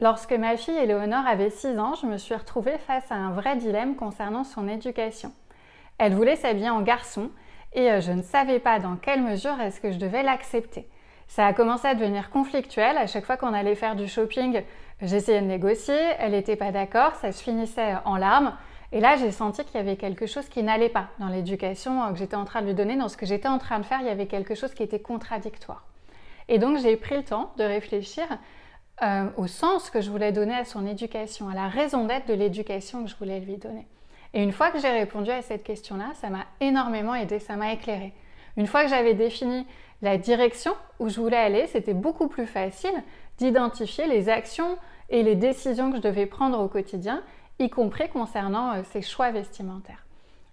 Lorsque ma fille Éléonore avait 6 ans, je me suis retrouvée face à un vrai dilemme concernant son éducation. Elle voulait s'habiller en garçon et je ne savais pas dans quelle mesure est-ce que je devais l'accepter. Ça a commencé à devenir conflictuel. À chaque fois qu'on allait faire du shopping, j'essayais de négocier, elle n'était pas d'accord, ça se finissait en larmes. Et là, j'ai senti qu'il y avait quelque chose qui n'allait pas dans l'éducation que j'étais en train de lui donner, dans ce que j'étais en train de faire, il y avait quelque chose qui était contradictoire. Et donc, j'ai pris le temps de réfléchir au sens que je voulais donner à son éducation, à la raison d'être de l'éducation que je voulais lui donner. Et une fois que j'ai répondu à cette question-là, ça m'a énormément aidée, ça m'a éclairée. Une fois que j'avais défini la direction où je voulais aller, c'était beaucoup plus facile d'identifier les actions et les décisions que je devais prendre au quotidien, y compris concernant ces choix vestimentaires.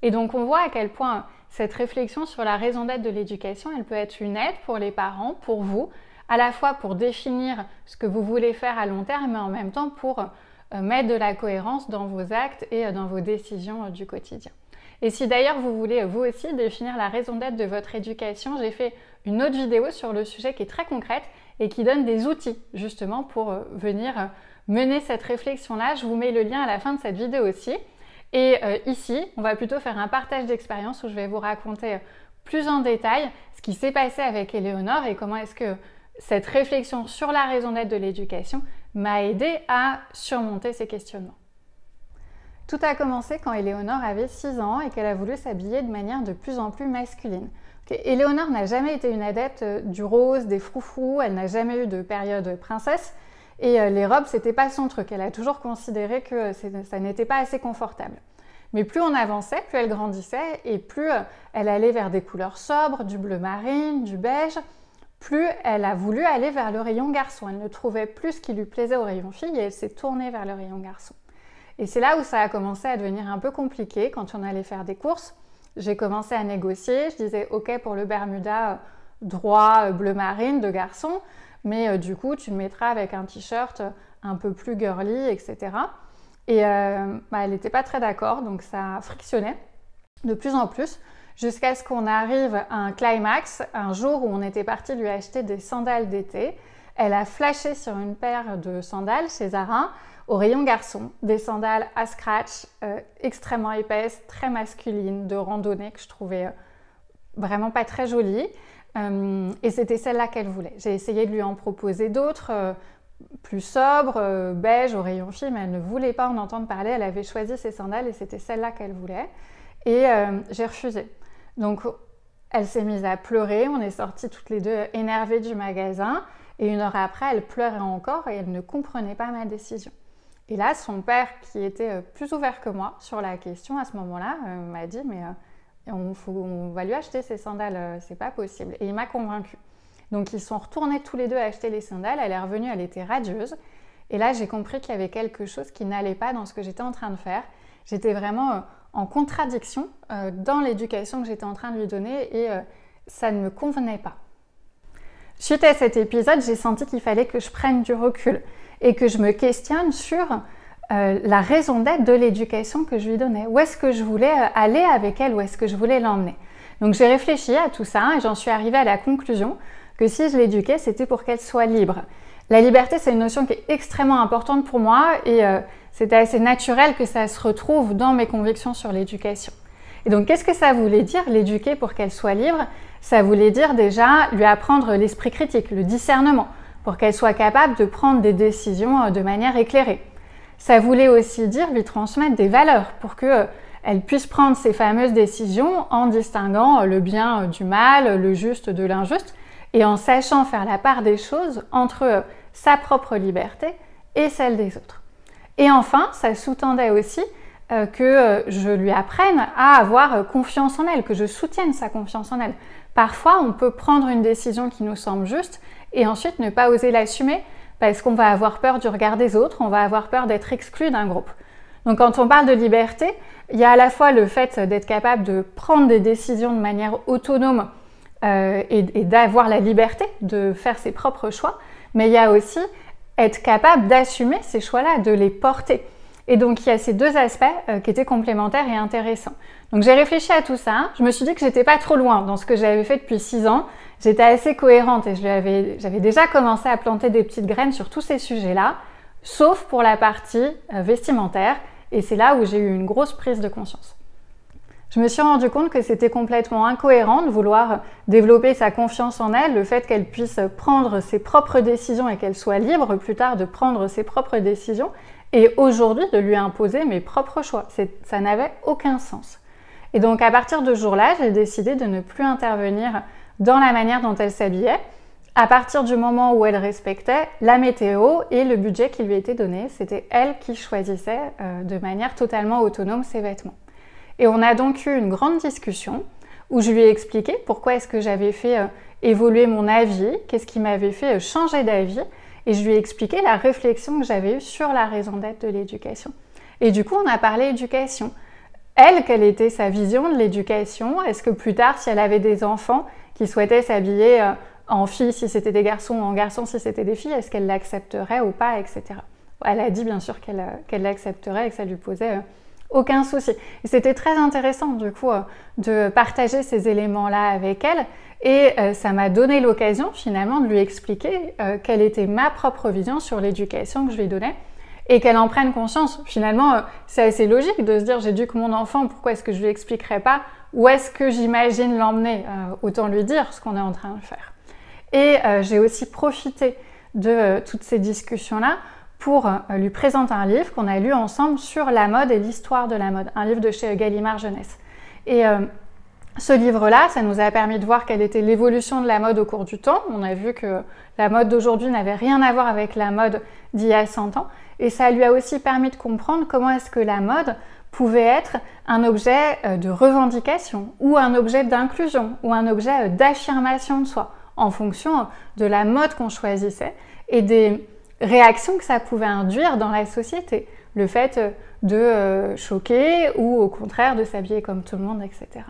Et donc on voit à quel point cette réflexion sur la raison d'être de l'éducation, elle peut être une aide pour les parents, pour vous, à la fois pour définir ce que vous voulez faire à long terme, mais en même temps pour mettre de la cohérence dans vos actes et dans vos décisions du quotidien. Et si d'ailleurs vous voulez vous aussi définir la raison d'être de votre éducation, j'ai fait une autre vidéo sur le sujet qui est très concrète et qui donne des outils justement pour venir mener cette réflexion-là. Je vous mets le lien à la fin de cette vidéo aussi. Et ici, on va plutôt faire un partage d'expérience où je vais vous raconter plus en détail ce qui s'est passé avec Éléonore et comment est-ce que cette réflexion sur la raison d'être de l'éducation m'a aidé à surmonter ces questionnements. Tout a commencé quand Éléonore avait 6 ans et qu'elle a voulu s'habiller de manière de plus en plus masculine. Éléonore n'a jamais été une adepte du rose, des froufrous, elle n'a jamais eu de période princesse et les robes, c'était pas son truc. Elle a toujours considéré que ça n'était pas assez confortable. Mais plus on avançait, plus elle grandissait et plus elle allait vers des couleurs sobres, du bleu marine, du beige, plus elle a voulu aller vers le rayon garçon. Elle ne trouvait plus ce qui lui plaisait au rayon fille et elle s'est tournée vers le rayon garçon. Et c'est là où ça a commencé à devenir un peu compliqué quand on allait faire des courses. J'ai commencé à négocier, je disais ok pour le Bermuda droit bleu marine de garçon, mais du coup tu me mettras avec un t-shirt un peu plus girly, etc. Et elle n'était pas très d'accord, donc ça frictionnait de plus en plus, jusqu'à ce qu'on arrive à un climax, un jour où on était parti lui acheter des sandales d'été. Elle a flashé sur une paire de sandales chez Zara, au rayon garçon, des sandales à scratch, extrêmement épaisses, très masculines, de randonnée que je trouvais vraiment pas très jolies. Et c'était celle-là qu'elle voulait. J'ai essayé de lui en proposer d'autres, plus sobres, beige, au rayon fille, mais elle ne voulait pas en entendre parler. Elle avait choisi ses sandales et c'était celle-là qu'elle voulait. Et j'ai refusé. Donc elle s'est mise à pleurer, on est sortis toutes les deux énervées du magasin. Et 1 heure après, elle pleurait encore et elle ne comprenait pas ma décision. Et là, son père, qui était plus ouvert que moi sur la question à ce moment-là, m'a dit « mais on va lui acheter ses sandales, c'est pas possible ». Et il m'a convaincue. Donc ils sont retournés tous les deux à acheter les sandales, elle est revenue, elle était radieuse. Et là, j'ai compris qu'il y avait quelque chose qui n'allait pas dans ce que j'étais en train de faire. J'étais vraiment en contradiction dans l'éducation que j'étais en train de lui donner et ça ne me convenait pas. Suite à cet épisode, j'ai senti qu'il fallait que je prenne du recul et que je me questionne sur la raison d'être de l'éducation que je lui donnais. Où est-ce que je voulais aller avec elle, où est-ce que je voulais l'emmener. Donc j'ai réfléchi à tout ça et j'en suis arrivée à la conclusion que si je l'éduquais, c'était pour qu'elle soit libre. La liberté, c'est une notion qui est extrêmement importante pour moi et c'était assez naturel que ça se retrouve dans mes convictions sur l'éducation. Et donc, qu'est-ce que ça voulait dire, l'éduquer pour qu'elle soit libre? Ça voulait dire déjà lui apprendre l'esprit critique, le discernement, pour qu'elle soit capable de prendre des décisions de manière éclairée. Ça voulait aussi dire lui transmettre des valeurs pour qu'elle puisse prendre ces fameuses décisions en distinguant le bien du mal, le juste de l'injuste, et en sachant faire la part des choses entre sa propre liberté et celle des autres. Et enfin, ça sous-tendait aussi que je lui apprenne à avoir confiance en elle, que je soutienne sa confiance en elle. Parfois, on peut prendre une décision qui nous semble juste et ensuite ne pas oser l'assumer parce qu'on va avoir peur du regard des autres, on va avoir peur d'être exclu d'un groupe. Donc quand on parle de liberté, il y a à la fois le fait d'être capable de prendre des décisions de manière autonome et d'avoir la liberté de faire ses propres choix, mais il y a aussi être capable d'assumer ces choix-là, de les porter. Et donc, il y a ces deux aspects qui étaient complémentaires et intéressants. Donc, j'ai réfléchi à tout ça. Je me suis dit que j'étais pas trop loin dans ce que j'avais fait depuis 6 ans. J'étais assez cohérente et j'avais déjà commencé à planter des petites graines sur tous ces sujets-là. sauf pour la partie vestimentaire, et c'est là où j'ai eu une grosse prise de conscience. Je me suis rendu compte que c'était complètement incohérent de vouloir développer sa confiance en elle, le fait qu'elle puisse prendre ses propres décisions et qu'elle soit libre plus tard de prendre ses propres décisions, et aujourd'hui de lui imposer mes propres choix. Ça n'avait aucun sens. Et donc à partir de ce jour-là, j'ai décidé de ne plus intervenir dans la manière dont elle s'habillait, à partir du moment où elle respectait la météo et le budget qui lui était donné. C'était elle qui choisissait de manière totalement autonome ses vêtements. Et on a donc eu une grande discussion où je lui ai expliqué pourquoi est-ce que j'avais fait évoluer mon avis, qu'est-ce qui m'avait fait changer d'avis, et je lui ai expliqué la réflexion que j'avais eue sur la raison d'être de l'éducation. Et du coup, on a parlé éducation. Elle, quelle était sa vision de l'éducation? Est-ce que plus tard, si elle avait des enfants qui souhaitaient s'habiller en filles si c'était des garçons ou en garçons si c'était des filles, est-ce qu'elle l'accepterait ou pas, etc. Elle a dit bien sûr qu'elle l'accepterait et que ça lui posait aucun souci. Et c'était très intéressant du coup de partager ces éléments-là avec elle et ça m'a donné l'occasion finalement de lui expliquer quelle était ma propre vision sur l'éducation que je lui donnais et qu'elle en prenne conscience. Finalement, c'est assez logique de se dire j'éduque mon enfant, pourquoi est-ce que je lui expliquerai pas où est-ce que j'imagine l'emmener, autant lui dire ce qu'on est en train de faire. Et j'ai aussi profité de toutes ces discussions-là pour lui présenter un livre qu'on a lu ensemble sur la mode et l'histoire de la mode, un livre de chez Gallimard Jeunesse. Et ce livre-là, ça nous a permis de voir quelle était l'évolution de la mode au cours du temps. On a vu que la mode d'aujourd'hui n'avait rien à voir avec la mode d'il y a 100 ans. Et ça lui a aussi permis de comprendre comment est-ce que la mode pouvait être un objet de revendication ou un objet d'inclusion ou un objet d'affirmation de soi en fonction de la mode qu'on choisissait et des réactions que ça pouvait induire dans la société. Le fait de choquer ou au contraire de s'habiller comme tout le monde, etc.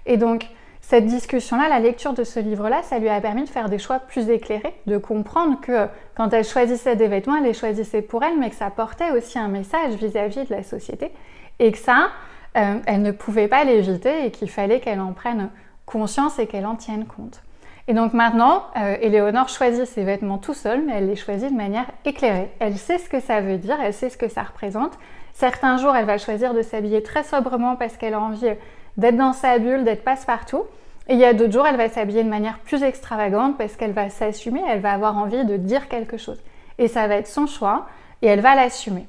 Et donc, cette discussion-là, la lecture de ce livre-là, ça lui a permis de faire des choix plus éclairés, de comprendre que quand elle choisissait des vêtements, elle les choisissait pour elle, mais que ça portait aussi un message vis-à-vis de la société et que ça, elle ne pouvait pas l'éviter et qu'il fallait qu'elle en prenne conscience et qu'elle en tienne compte. Et donc maintenant, Éléonore choisit ses vêtements tout seule, mais elle les choisit de manière éclairée. Elle sait ce que ça veut dire, elle sait ce que ça représente. Certains jours, elle va choisir de s'habiller très sobrement parce qu'elle a envie d'être dans sa bulle, d'être passe-partout. Et il y a d'autres jours, elle va s'habiller de manière plus extravagante parce qu'elle va s'assumer, elle va avoir envie de dire quelque chose. Et ça va être son choix et elle va l'assumer.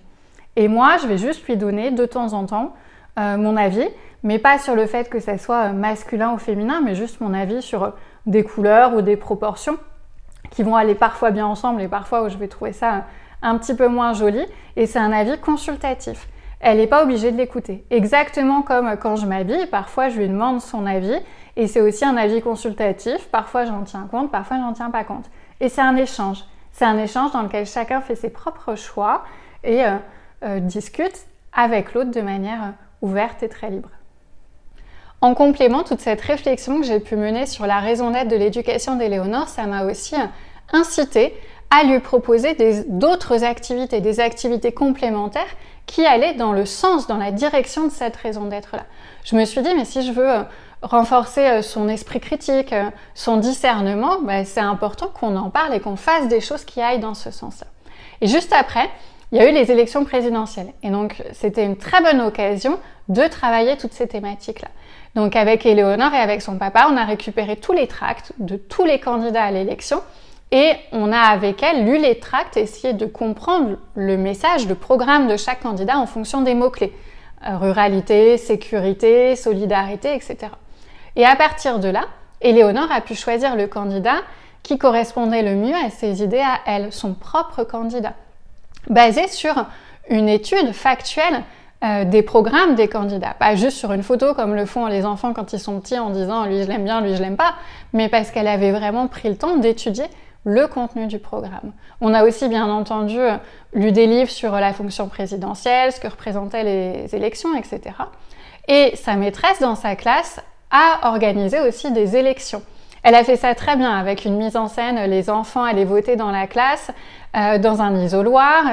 Et moi, je vais juste lui donner de temps en temps mon avis, mais pas sur le fait que ça soit masculin ou féminin, mais juste mon avis sur des couleurs ou des proportions qui vont aller parfois bien ensemble et parfois où je vais trouver ça un petit peu moins joli. Et c'est un avis consultatif. Elle n'est pas obligée de l'écouter. Exactement comme quand je m'habille, parfois je lui demande son avis et c'est aussi un avis consultatif. Parfois j'en tiens compte, parfois j'en tiens pas compte. Et c'est un échange. C'est un échange dans lequel chacun fait ses propres choix et discute avec l'autre de manière ouverte et très libre. En complément, toute cette réflexion que j'ai pu mener sur la raison d'être de l'éducation d'Éléonore, ça m'a aussi incité à lui proposer d'autres activités, des activités complémentaires qui allaient dans le sens, dans la direction de cette raison d'être-là. Je me suis dit, mais si je veux renforcer son esprit critique, son discernement, c'est important qu'on en parle et qu'on fasse des choses qui aillent dans ce sens-là. Et juste après, il y a eu les élections présidentielles. Et donc, c'était une très bonne occasion de travailler toutes ces thématiques-là. Donc, avec Éléonore et avec son papa, on a récupéré tous les tracts de tous les candidats à l'élection et on a, avec elle, lu les tracts et essayé de comprendre le message, le programme de chaque candidat en fonction des mots-clés. Ruralité, sécurité, solidarité, etc. Et à partir de là, Éléonore a pu choisir le candidat qui correspondait le mieux à ses idées à elle, son propre candidat, basé sur une étude factuelle des programmes des candidats. Pas juste sur une photo comme le font les enfants quand ils sont petits en disant « lui je l'aime bien, lui je l'aime pas », mais parce qu'elle avait vraiment pris le temps d'étudier le contenu du programme. On a aussi bien entendu lu des livres sur la fonction présidentielle, ce que représentaient les élections, etc. Et sa maîtresse dans sa classe a organisé aussi des élections. Elle a fait ça très bien avec une mise en scène, les enfants allaient voter dans la classe, dans un isoloir,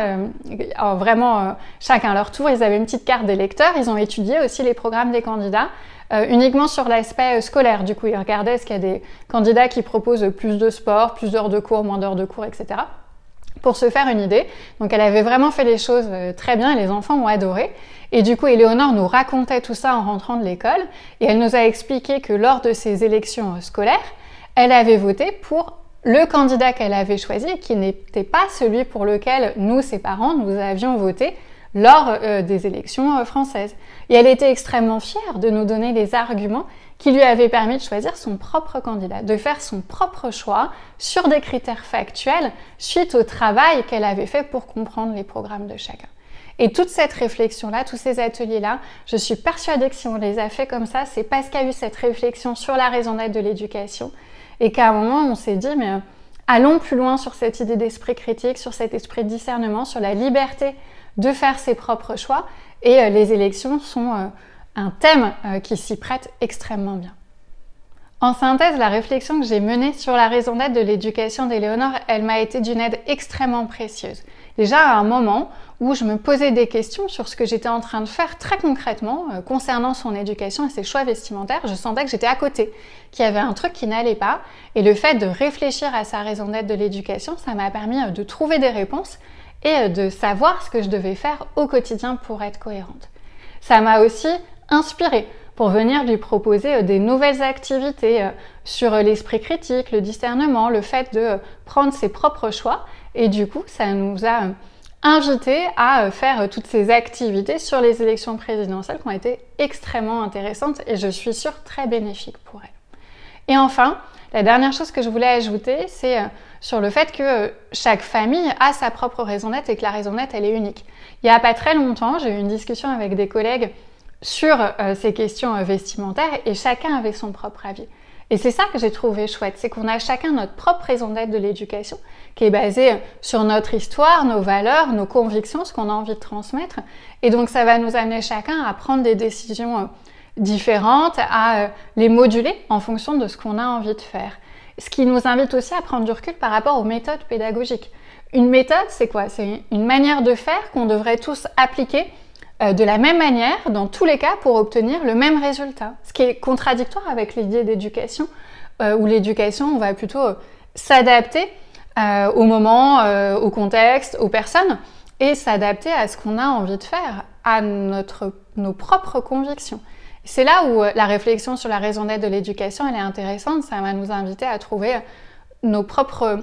vraiment chacun leur tour, ils avaient une petite carte d'électeur, ils ont étudié aussi les programmes des candidats, uniquement sur l'aspect scolaire, du coup ils regardaient est-ce qu'il y a des candidats qui proposent plus de sport, plus d'heures de cours, moins d'heures de cours, etc. pour se faire une idée. Donc elle avait vraiment fait les choses très bien et les enfants ont adoré. Et du coup, Éléonore nous racontait tout ça en rentrant de l'école et elle nous a expliqué que lors de ces élections scolaires, elle avait voté pour le candidat qu'elle avait choisi et qui n'était pas celui pour lequel nous, ses parents, nous avions voté lors des élections françaises. Et elle était extrêmement fière de nous donner les arguments qui lui avaient permis de choisir son propre candidat, de faire son propre choix sur des critères factuels suite au travail qu'elle avait fait pour comprendre les programmes de chacun. Et toute cette réflexion-là, tous ces ateliers-là, je suis persuadée que si on les a fait comme ça, c'est parce qu'il y a eu cette réflexion sur la raison d'être de l'éducation et qu'à un moment, on s'est dit, mais allons plus loin sur cette idée d'esprit critique, sur cet esprit de discernement, sur la liberté de faire ses propres choix. Et les élections sont un thème qui s'y prête extrêmement bien. En synthèse, la réflexion que j'ai menée sur la raison d'être de l'éducation d'Éléonore, elle m'a été d'une aide extrêmement précieuse. Déjà à un moment où je me posais des questions sur ce que j'étais en train de faire très concrètement concernant son éducation et ses choix vestimentaires, je sentais que j'étais à côté, qu'il y avait un truc qui n'allait pas. Et le fait de réfléchir à sa raison d'être de l'éducation, ça m'a permis de trouver des réponses et de savoir ce que je devais faire au quotidien pour être cohérente. Ça m'a aussi inspirée pour venir lui proposer des nouvelles activités sur l'esprit critique, le discernement, le fait de prendre ses propres choix. Et du coup, ça nous a invités à faire toutes ces activités sur les élections présidentielles qui ont été extrêmement intéressantes et je suis sûre très bénéfiques pour elle. Et enfin, la dernière chose que je voulais ajouter, c'est sur le fait que chaque famille a sa propre raison d'être et que la raison d'être, elle est unique. Il n'y a pas très longtemps, j'ai eu une discussion avec des collègues sur ces questions vestimentaires et chacun avait son propre avis. Et c'est ça que j'ai trouvé chouette, c'est qu'on a chacun notre propre raison d'être de l'éducation qui est basée sur notre histoire, nos valeurs, nos convictions, ce qu'on a envie de transmettre. Et donc ça va nous amener chacun à prendre des décisions différentes, à les moduler en fonction de ce qu'on a envie de faire. Ce qui nous invite aussi à prendre du recul par rapport aux méthodes pédagogiques. Une méthode, c'est quoi? C'est une manière de faire qu'on devrait tous appliquer de la même manière dans tous les cas pour obtenir le même résultat. Ce qui est contradictoire avec l'idée d'éducation, où l'éducation, on va plutôt s'adapter au moment, au contexte, aux personnes, et s'adapter à ce qu'on a envie de faire, à nos propres convictions. C'est là où la réflexion sur la raison d'être de l'éducation, elle est intéressante, ça va nous inviter à trouver notre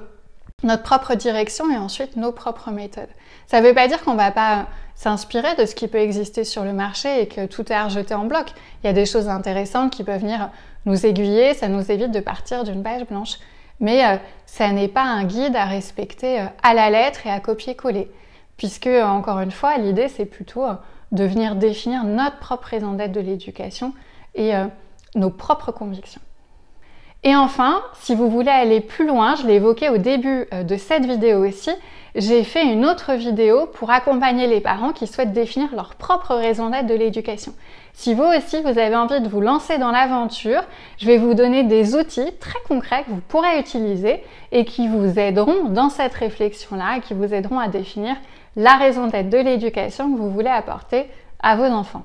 propre direction et ensuite nos propres méthodes. Ça ne veut pas dire qu'on ne va pas s'inspirer de ce qui peut exister sur le marché et que tout est à rejeter en bloc. Il y a des choses intéressantes qui peuvent venir nous aiguiller, ça nous évite de partir d'une page blanche. Mais ça n'est pas un guide à respecter à la lettre et à copier-coller. Puisque, encore une fois, l'idée c'est plutôt de venir définir notre propre raison d'être de l'éducation et nos propres convictions. Et enfin, si vous voulez aller plus loin, je l'ai évoqué au début de cette vidéo aussi, j'ai fait une autre vidéo pour accompagner les parents qui souhaitent définir leur propre raison d'être de l'éducation. Si vous aussi, vous avez envie de vous lancer dans l'aventure, je vais vous donner des outils très concrets que vous pourrez utiliser et qui vous aideront dans cette réflexion-là et qui vous aideront à définir la raison d'être de l'éducation que vous voulez apporter à vos enfants.